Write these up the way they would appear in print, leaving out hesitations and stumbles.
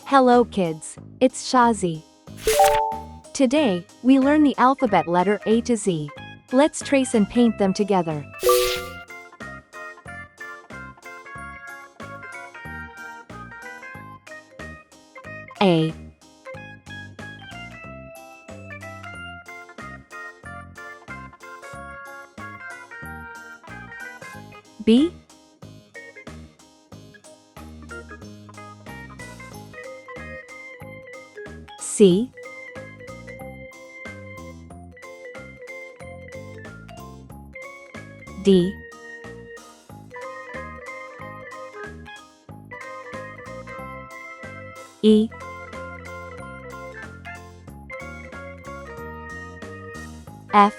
Hello kids, it's Shazi. Today, we learn the alphabet letter A to Z. Let's trace and paint them together. A, B, C, D, E, F,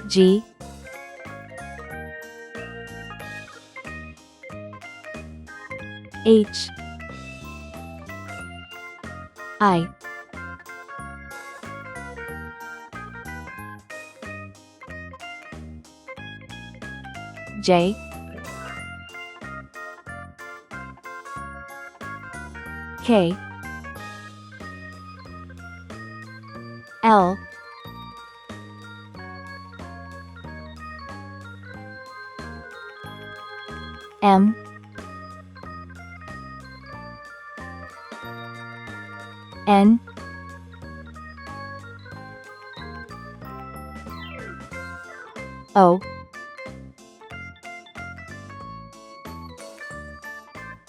G, H, I, J, K, L, M, N, O,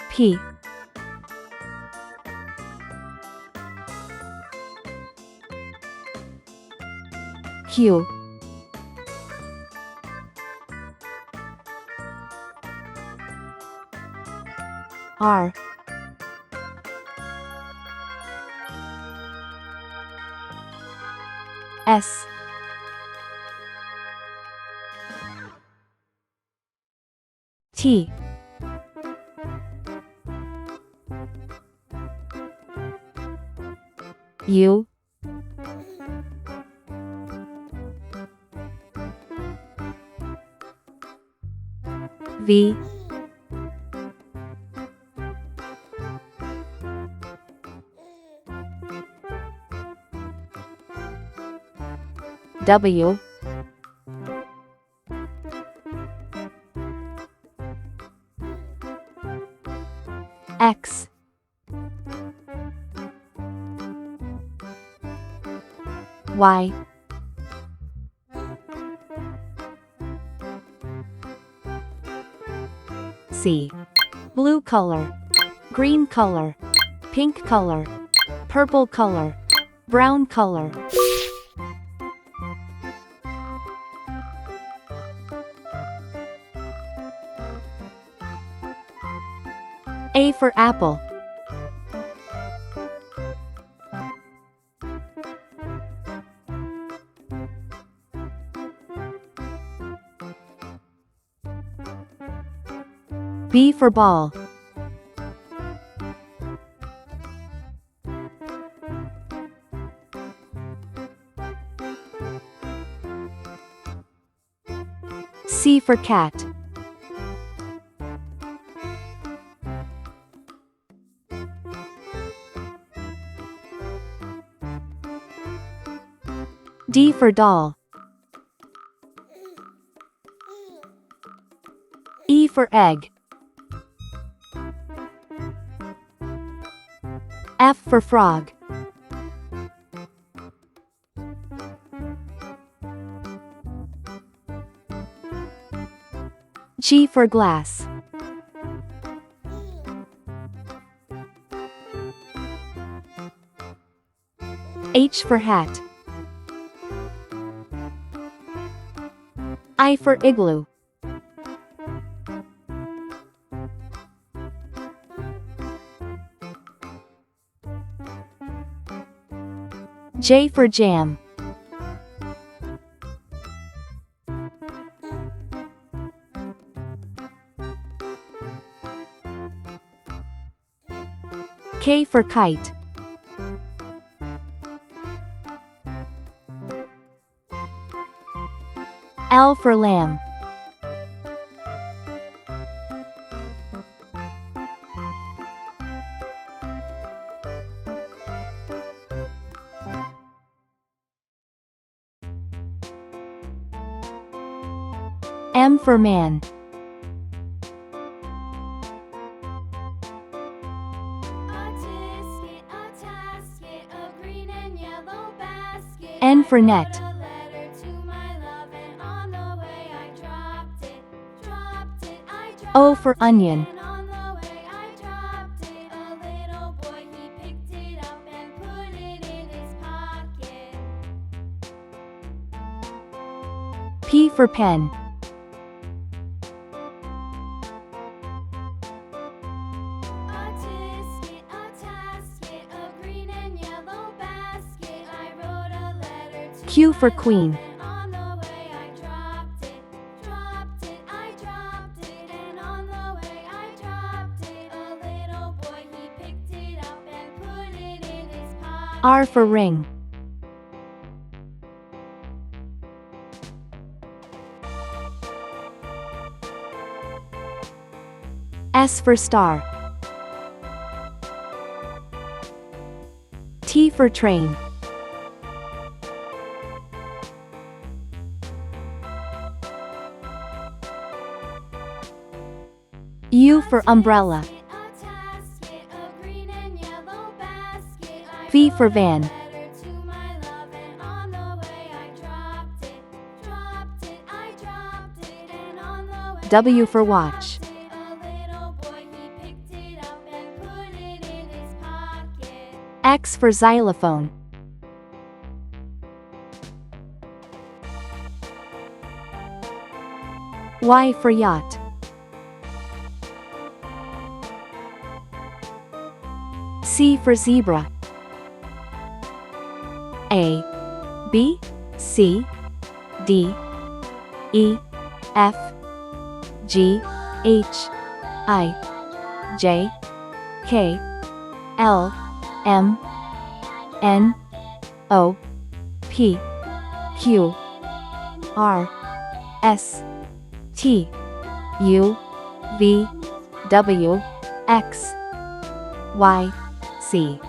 P, Q, R, S, T, U, V, W, X, Y, C. Blue color, green color, pink color, purple color, brown color. A for apple. B for ball. C for cat. D for doll. E for egg. F for frog. G for glass. H for hat. I for igloo. J for jam. K for kite. L for lamb. M for man. N for net. O for onion. P for pen. Q for queen. R for ring. S for star. T for train. U for umbrella. V for van. W for watch. X for xylophone. Y for yacht. C for zebra. A, B, C, D, E, F, G, H, I, J, K, L, M, N, O, P, Q, R, S, T, U, V, W, X, Y, Z.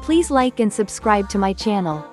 Please like and subscribe to my channel.